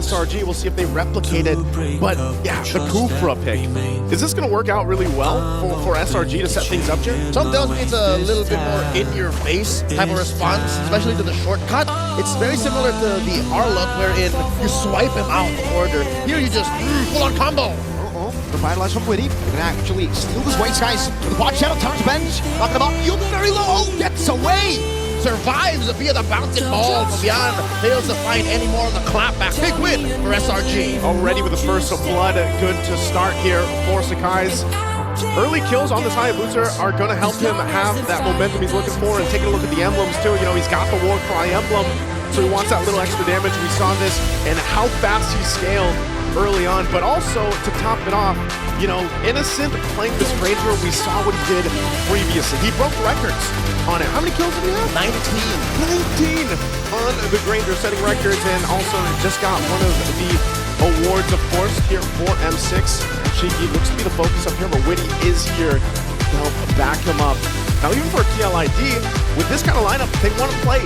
SRG. We'll see if they replicate it. But yeah, the Kufra pick. Is this going to work out really well for SRG to set things up here? Some tells me it's a little bit more in-your-face type of response, especially to the shortcut. It's very similar to the R-Look, wherein you swipe him out the order. Here you just full-on combo. Revitalize from Witty. They're gonna actually steal this way, guys. To the quad shadow, turns bench. Knocking him up. Yum very low. Gets away. Survives via the bouncing ball from beyond. Fails to find any more of the clapback. Big win for SRG. Already with the first blood, good to start here for Sakai's. Early kills on this Hayabusa are going to help him have that momentum he's looking for, and taking a look at the emblems too. You know, he's got the Warcry emblem, so he wants that little extra damage. We saw this and how fast he scaled early on, but also to top it off, you know, Innocent playing this Ranger, we saw what he did previously. He broke records on it. How many kills did he have? 19 on the Granger, setting records, and also just got one of the awards, of course, here for M6. Actually, he looks to be the focus up here, but Witty is here to help back him up. Now, even for TLID, with this kind of lineup, they want to play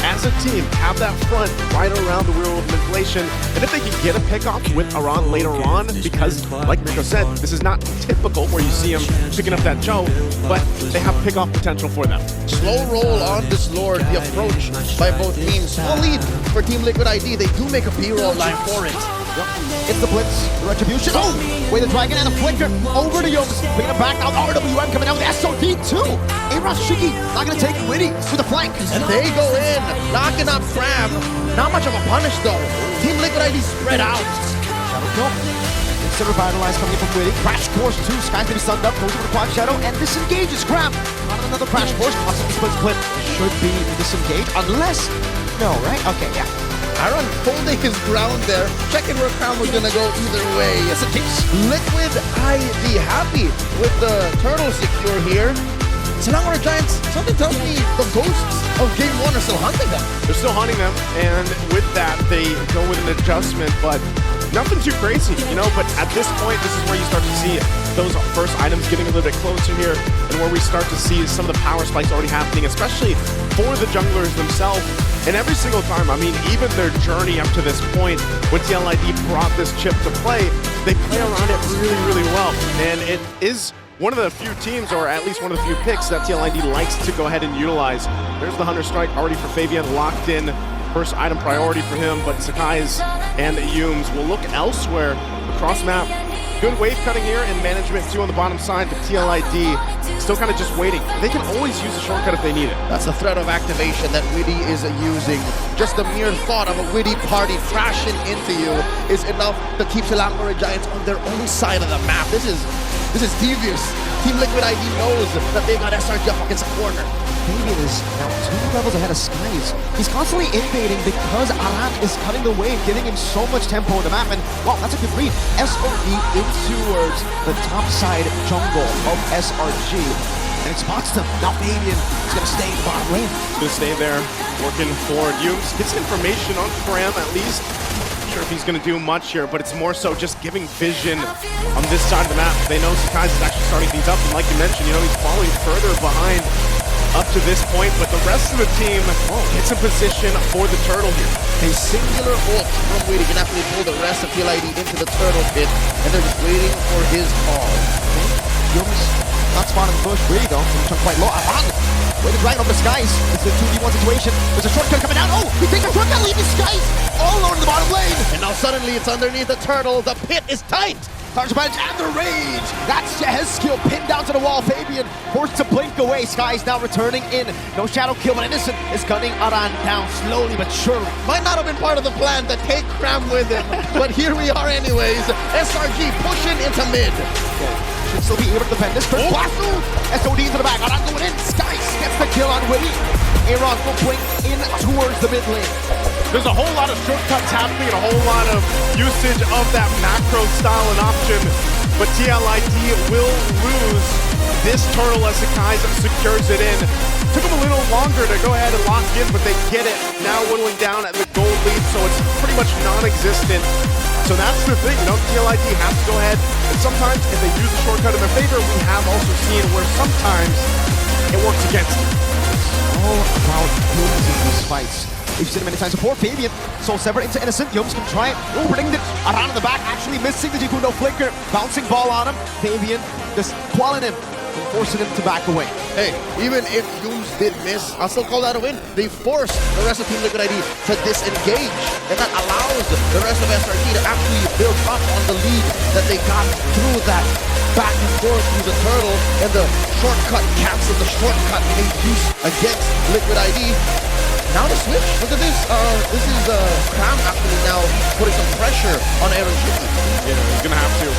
as a team, have that front right around the wheel of manipulation, and if they can get a pickoff with Aran later on, because, like Rico said, this is not typical where you see him picking up that Joe, but they have pickoff potential for them. Slow roll on this Lord, the approach by both teams. Small lead for Team Liquid ID. They do make a B-roll line for it. Yep. It's the Blitz, the Retribution. Oh! Way the Dragon and a Flicker over to Yomes. Bringing it back out. RWM coming out with SOD too. A-Ross Shiki not going to take Witty with a flank. And they go in, knocking up Crab. Not much of a punish though. Team Liquid ID spread out. Shadow kill. It's a Revitalize coming in from Witty. Crash Course 2. Sky's going to be stunned up. Goes over the Quad Shadow and disengages Crab. Not another Crash Course. Possibly split. Should be disengaged unless... No, right? Okay, yeah. Aaron holding his ground there, checking where Crown was gonna go either way. Yes, it keeps Liquid ID happy with the turtle secure here. Sinangwara Giants, something tells me the ghosts of Game 1 are still hunting them. They're still hunting them, and with that, they go with an adjustment, but nothing too crazy, you know, but at this point, this is where you start to see those first items getting a little bit closer here, and where we start to see some of the power spikes already happening, especially for the junglers themselves. And every single time, I mean, even their journey up to this point, when TLID brought this chip to play, they play around it really, really well. And it is one of the few teams, or at least one of the few picks, that TLID likes to go ahead and utilize. There's the Hunter Strike already for Fabian, locked in. First item priority for him, but Sakai's and Yumes will look elsewhere across map. Good wave cutting here and management too on the bottom side, but TLID still kind of just waiting. They can always use a shortcut if they need it. That's the threat of activation that Witty is using. Just the mere thought of a Witty party crashing into you is enough to keep Sinangwara Giants on their own side of the map. This is devious. Team Liquid ID knows that they've got SRG up against a corner. Fabian is now 2 levels ahead of Skies. He's constantly invading because Aran is cutting the wave, giving him so much tempo on the map, and well, that's a good read. SOD in towards the top side jungle of SRG, and it spots them. Now Fabian is going to stay in the bottom lane. He's going to stay there, working for Yumes. Get some information on Pram at least. Not sure if he's going to do much here, but it's more so just giving vision on this side of the map. They know Sakai's is actually starting things up, and like you mentioned, you know, he's falling further behind up to this point, but the rest of the team gets in position for the turtle here. A singular ult from Witty can actually pull the rest of TLID into the turtle pit, and they're just waiting for his call. Yumes not spotting the bush. Witty though, quite low. Aran with the Dragon over the Skies. It's a 2v1 situation. There's a shortcut coming down. Oh, he takes a shortcut, leaving Skies all alone in the bottom lane. And now suddenly it's underneath the turtle. The pit is tight. Target and the rage! That's his skill pinned down to the wall. Fabian forced to blink away. Sky's now returning in. No shadow kill, but Innocent is gunning Aran down slowly but surely. Might not have been part of the plan to take Cram with him, but here we are anyways. SRG pushing into mid. Okay. Should still be able to defend this. First blast through. SOD into the back. Aran going in. Sky gets the kill on Witty. Aaron will blink in towards the mid lane. There's a whole lot of shortcuts happening and a whole lot of usage of that macro style and option, but TLID will lose this turtle as Sakai secures it in. Took them a little longer to go ahead and lock in, but they get it. Now whittling down at the gold lead, so it's pretty much non-existent. So that's the thing, you know, TLID has to go ahead, and sometimes if they use a shortcut in their favor, we have also seen where sometimes it works against them. It's all about losing these fights. We've seen it many times before. Fabian, Soul Sever into Innocent. Yums can try it. Bring it around in the back, actually missing the Jiku no flicker. Bouncing ball on him. Fabian just quelling him and forcing him to back away. Hey, even if Yums did miss, I'll still call that a win. They forced the rest of Team Liquid ID to disengage, and that allows the rest of SRG to actually build up on the lead that they got through that back and forth through the turtle, and the shortcut canceled the shortcut made use against Liquid ID. Now the switch, look at this. This is Cram actually now putting some pressure on Aaron Chicky. Yeah, he's gonna have to.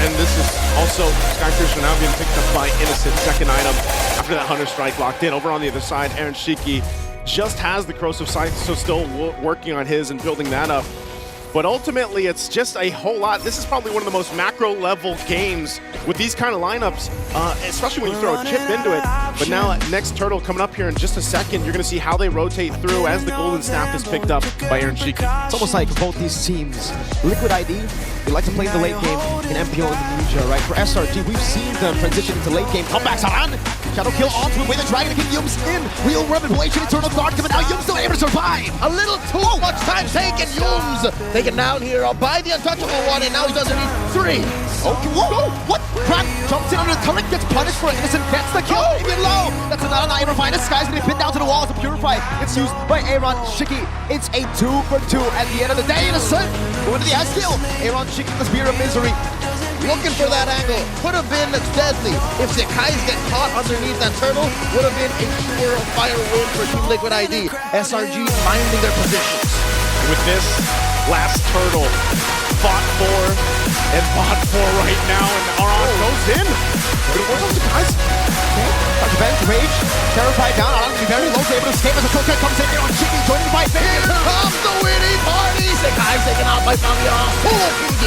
And this is also Skyfisher now being picked up by Innocent. Second item after that Hunter Strike locked in. Over on the other side, Aaron Shiki just has the Corrosive Sight, so still working on his and building that up. But ultimately, it's just a whole lot. This is probably one of the most macro-level games with these kind of lineups, especially when you throw a chip into it. But now, next Turtle coming up here in just a second, you're going to see how they rotate through as the Golden Snap is picked up by Aaron Shiki. It's almost like both these teams, Liquid ID, they like to play the late game in MPO Indonesia, right? For SRG, we've seen them transition into late game comebacks. Aran, Shadow Kill onto the way the Dragon to get Yums in. Wheel Revelation, Eternal Guard coming out. Yums still able to survive. A little too much time taken. Yums taken down here by the untouchable one, and now he doesn't need 3. Okay, whoa, what? Crack jumps in under the turret, gets punished for Innocent, gets the kill, even low. That's another Iron Fine. This guy's gonna be pinned down to the wall as a Purify. It's used by Aaron Shiki. It's a 2 for 2 at the end of the day. Innocent going to the S-kill. Aaron Shiki, the Spear of Misery. Looking for that angle. Could have been deadly. If Sekai's get caught underneath that turtle, would have been a sure fire win for Team Liquid ID. SRG minding their positions. With this last Turtle fought for and fought for right now, and Aran goes in. But it wasn't guys. Dr. Ben's Rage, terrified down. Aran to be very low, able to escape as a kill cat comes in. Aaron Shiki joining by Here comes the winning party. Sekai's taken out by Famian. Full PG.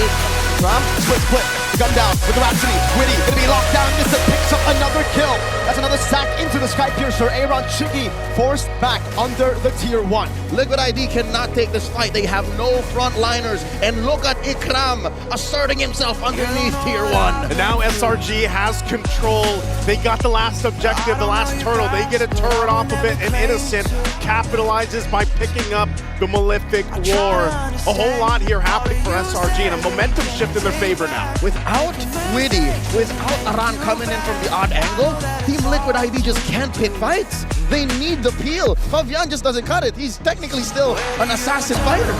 Ram, split, the gun down with the Rhapsody. Witty gonna be locked down. Innocent picks up another kill. That's another sack into the Sky Piercer. Aaron Shiki forced back under the tier 1. Liquid ID cannot take this fight. They have no frontliners. And look at Ikram asserting himself underneath tier 1. And now SRG has control. They got the last objective, the last turtle. They get a turret off of it, and Innocent capitalizes by picking up the Malefic War. A whole lot here happening for SRG, and a momentum shift in their favor now. Without Witty, without Aran coming in from the odd angle, Team Liquid ID just can't pick fights. They need the peel. Fabian just doesn't cut it. He's technically still an assassin fighter.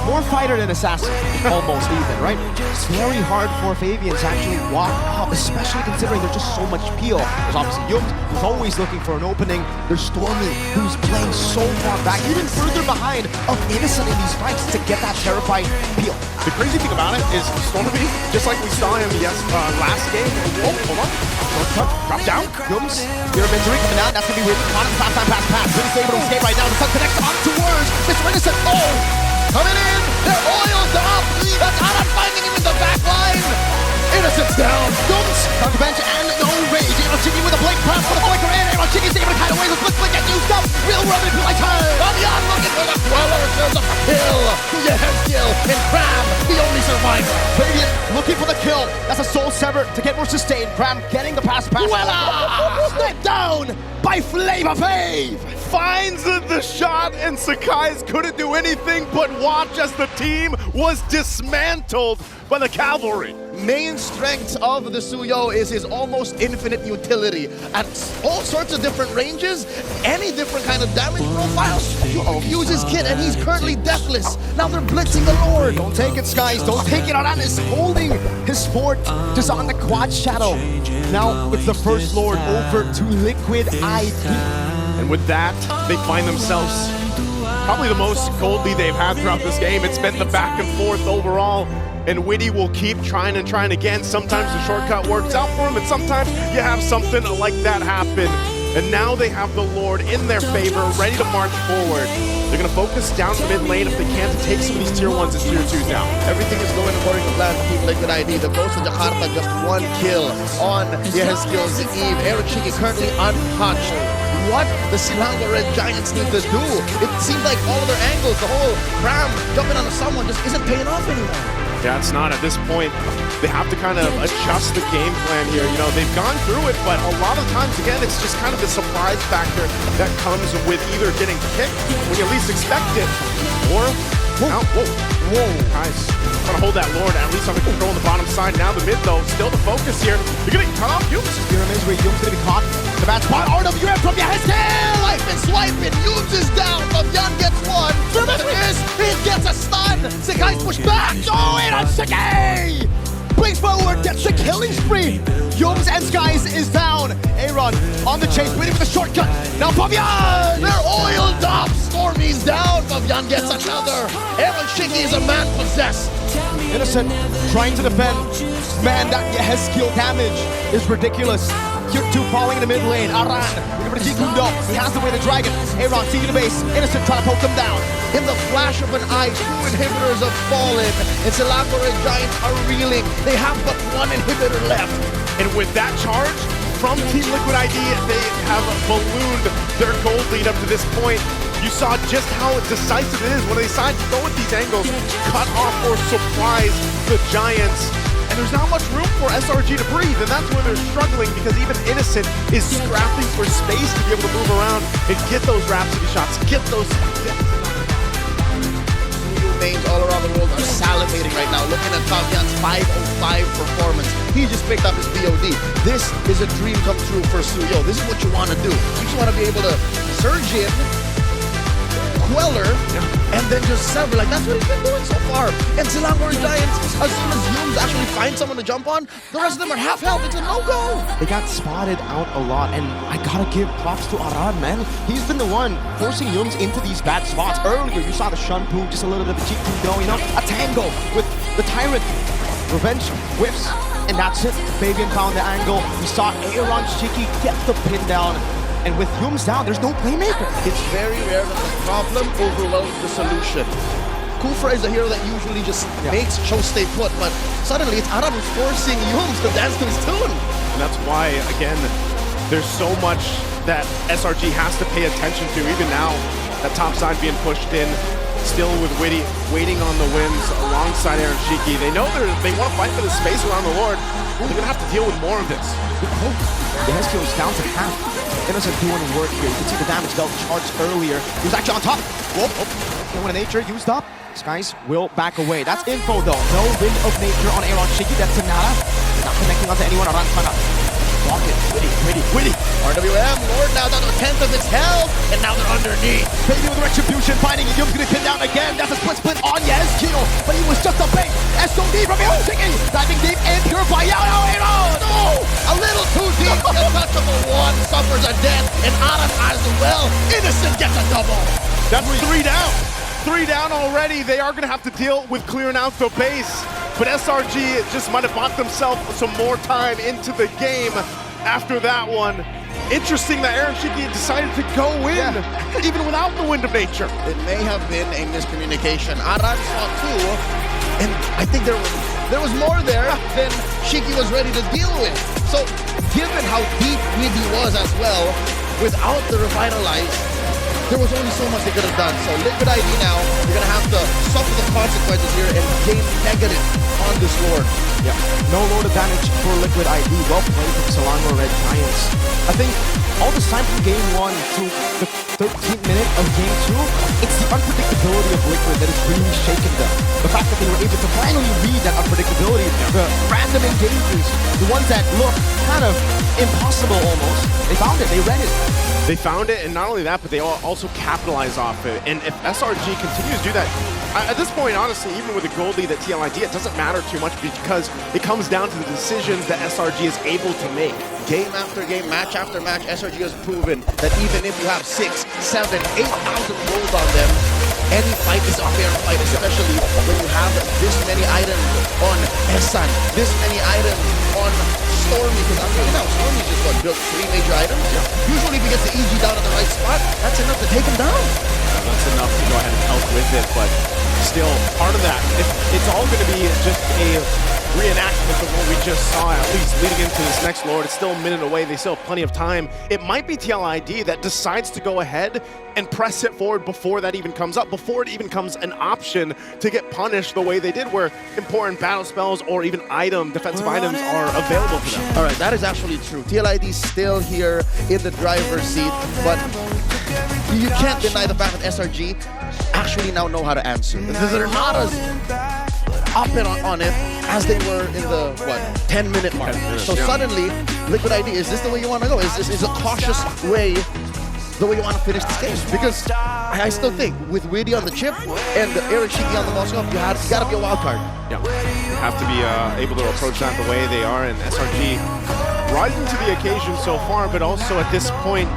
More fighter than assassin, almost even, right? It's very hard for Fabian to actually walk up, especially considering there's just so much peel. There's obviously Yums, who's always looking for an opening. There's Stormy, who's playing so far back, even further behind of Innocent in these fights to get that terrifying peel. The crazy thing about it is Stormy, just like we saw him last game. Oh, hold on. Shortcut, drop down. Yums, Spear of Misery coming down. That's going to be really fun. Pass. Really able to escape right now. The sun connects on towards Mr. Innocent. Oh! Coming in, they're oiled up. That's Aran finding him in the back line. Innocent's down. Yums, on the bench and no rage. Aaron Shiki with a blink pass for the flicker in. Aaron Shiki's able to kite away. The flick get used up. Real rubbing to like time. Fabian looking for the Queller. There's a kill. Yes, kill. And Cram, the only survivor. Fabian looking for the kill. That's a Soul Sever to get more sustained. Cram getting the pass. Step down by Flavor Fave. Finds the shot, and Sekai's couldn't do anything but watch as the team was dismantled by the cavalry. Main strength of the Suyo is his almost infinite utility. At all sorts of different ranges, any different kind of damage profiles, you use his kit, and he's currently deathless. Now they're blitzing the Lord. Don't take it, Skies. Don't take it. Aran is holding his fort just on the quad shadow. Now it's the First Lord over to Liquid ID. And with that, they find themselves probably the most gold lead they've had throughout this game. It's been the back and forth overall, and Witty will keep trying and trying again. Sometimes the shortcut works out for him, and sometimes you have something like that happen. And now they have the Lord in their favor, ready to march forward. They're going to focus down the mid lane if they can to take some of these tier 1s and tier 2s down. Everything is going according to plan for Team Liquid ID. The Ghost of Jakarta just 1 kill on Yehezkiel's Eve. Aaron Shiki currently untouched. What the Silanga Red Giants need to do? It seems like all of their angles, the whole Cram jumping onto someone just isn't paying off anymore. Yeah, it's not. At this point, they have to kind of adjust the game plan here. You know, they've gone through it, but a lot of times, again, it's just kind of the surprise factor that comes with either getting kicked when you least expect it, or... Whoa. Guys, trying to hold that Lord at least under control on the bottom side. Now the mid, though, still the focus here. You're getting cut off, Yumes. Pyramids where Yumes gonna be caught. The bad spot, RWM from Yaheskel! Swiping, Yumes is down, Fabian gets one. He gets a stun. Sekai's pushed back. Oh, and on Sekai! Brings forward, gets the killing spree. Yumes and Skies is down. Aaron on the chase, waiting for the shortcut. Now Fabian! They're oiled up. Stormy's down. Fabian gets another. Aaron Shiki is a man possessed. Innocent trying to defend. Man, that Yaheskel damage is ridiculous. Here two falling in the mid lane. Aran, looking for the Jikundo. He has to win the dragon. Aaron seeking the base. Innocent trying to poke them down. In the flash of an eye, 2 inhibitors have fallen. And Selangor Giants are reeling. They have but 1 inhibitor left. And with that charge from Team Liquid ID, they have ballooned their gold lead up to this point. You saw just how decisive it is when they decide to go with these angles, cut off or surprise the Giants. And there's not much room for SRG to breathe, and that's where they're struggling because even Innocent is scrapping for space to be able to move around and get those Rhapsody shots, get those... Names all around the world are salivating right now, looking at Fabian's 505 performance. He just picked up his VOD. This is a dream come true for Suyo. This is what you want to do. You just want to be able to surge in, Queller, and then just sever. Like, that's what he's been doing so far. And Selangor Giants, as soon as Yumes actually find someone to jump on, the rest of them are half health. It's a no-go. They got spotted out a lot, and I gotta give props to Arad, man. He's been the one forcing Yumes into these bad spots. Earlier, you saw the Shunpu, just a little bit of a cheek go, you know? A tango with the Tyrant. Revenge whiffs, and that's it. Fabian found the angle. We saw Aaron Shiki get the pin down. And with Yumes down, there's no playmaker. It's very rare that the problem overwhelms the solution. Kufra is a hero that usually just makes Cho stay put, but suddenly it's Arad who's forcing Yumes to dance to his tune. And that's why, again, there's so much that SRG has to pay attention to. Even now, that top side being pushed in, still with Witty waiting on the wins alongside Aaron Shiki. They know they want to fight for the space around the Lord. They're going to have to deal with more of this. The Yaheskel is down to half. Innocent doing work here. You can see the damage dealt charged earlier. He was actually on top. Whoa, and when nature used up, Skies will back away. That's info though. No Wind of Nature on Aaron Shiki. That's Sonata. Not connecting onto anyone. Aran trying to block it. Witty. RWM, Lord now down to a 10th of its health, and now they're underneath. Baby with Retribution, finding Yumes gonna pin down again. That's a split on Yaheskel, but he was just a bait. SOD from Aaron Shiki. Diving deep in, purify out. Aaron! No! A little too deep. Untouchable one suffers a death, and Arad as well. Innocent gets a double. That's 3 down. 3 down already. They are going to have to deal with clearing out the base. But SRG just might have bought themselves some more time into the game after that one. Interesting that Aaron Shiki decided to go in, even without the Wind of Nature. It may have been a miscommunication. Arad saw 2, and I think there was more there than Shiki was ready to deal with. So, given how deep Witty was as well, without the Revitalize, there was only so much they could have done. So Liquid ID now, you're gonna have to suffer the consequences here and gain negative on this Lord. Yeah, no Lord advantage for Liquid ID. Well played from Selangor Red Giants. I think all this time from game 1 to the 13th minute of game 2, it's the unpredictability of Liquid that has really shaken them. The fact that they were able to finally read that unpredictability, the random engagements, the ones that look kind of impossible almost, they found it, they read it. They found it, and not only that, but they also capitalize off it. And if SRG continues to do that, at this point, honestly, even with the gold lead at TLID, it doesn't matter too much because it comes down to the decisions that SRG is able to make. Game after game, match after match, SRG has proven that even if you have 6, 7, 8,000 gold on them, any fight is a fair fight, especially when you have this many items on Esan, this many items on Stormy, because I'm telling you now, Stormy's just built 3 major items. Usually if he gets the EG down at the right spot, that's enough to take him down. That's enough to go ahead and help with it, but still part of that. It's all going to be just a reenactment of what we just saw, at least leading into this next Lord. It's still a minute away. They still have plenty of time. It might be TLID that decides to go ahead and press it forward before that even comes up, before it even becomes an option to get punished the way they did, where important battle spells or even defensive items are available to them. All right, that is actually true. TLID still here in the driver's seat, but you can't deny the fact that SRG actually now know how to answer. They're not as up and on it as they were in the, 10-minute mark. So suddenly, Liquid ID, is this the way you want to go? Is this a cautious way, the way you want to finish this game? Because I still think with Widdy on the chip and Eric Shiki on the Moscow, you got to be a wild card. Yeah, you have to be able to approach that the way they are, and SRG rising to the occasion so far, but also at this point,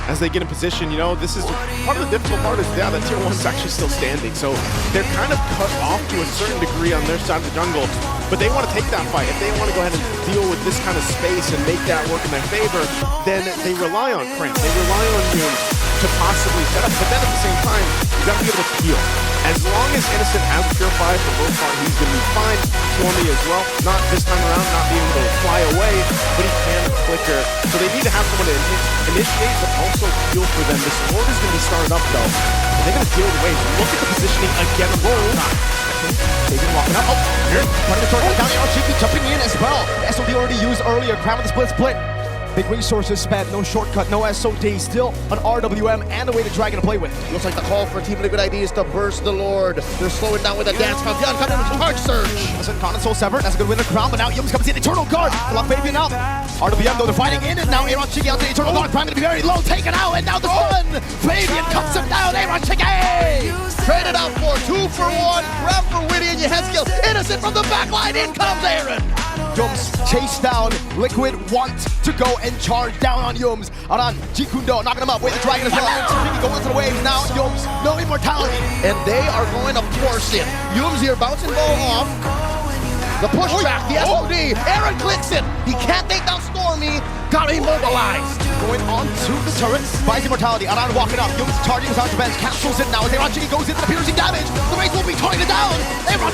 as they get in position, this is part of the difficult part is, that tier 1 is actually still standing. So they're kind of cut off to a certain degree on their side of the jungle, but they want to take that fight. If they want to go ahead and deal with this kind of space and make that work in their favor, then they rely on Cramp. They rely on you to possibly set up, but then at the same time, you got to be able to heal. As long as Innocent has Purified, for the most part, he's going to be fine. Stormy as well. Not this time around, not being able to fly away, but he can flicker. So they need to have someone to initiate, but also heal for them. This Lord is going to be started up, though. And they're going to deal with waves. Look at the positioning again. Roll. Taken walking up. Oh, here. Running the turret down. Chicky jumping in as well. SOD already used earlier. Cram with the split. Big resources spent, no shortcut, no SOD, still an RWM and a way to Dragon to play with. Looks like the call for Team Liquid ID is to burst the Lord. They're slowing down with a dance. Fabian coming with a charge surge. Listen, Con Soul severed, that's a good win of crown, but now Yums comes in, Eternal Guard. Block Fabian out. RWM though, they're fighting in it now. Aaron Chiki out to the Eternal Guard, Prime to be very low, taken out, and now the stun. Fabian cuts him down, Aaron Chiki! Traded out for 2 for 1. Grab for Widdy and Yehezkiel. Innocent from the back line, in comes Aaron. Yums chase down, Liquid want to go and charge down on Yums. Aran, Jikundo knocking him up, with the Dragon as well. Chiki going to the waves now, Yums, no immortality. And they are going to force it. Yums here, bouncing ball off. The pushback, the SOD, Aaron clicks it. He can't take down Stormy, got immobilized. Going on to the turret, buys immortality. Aran walking up, Yums charging his out to bench, capsules it now as Aaron Chiki goes into the piercing damage. The race will be tying it down. Aaron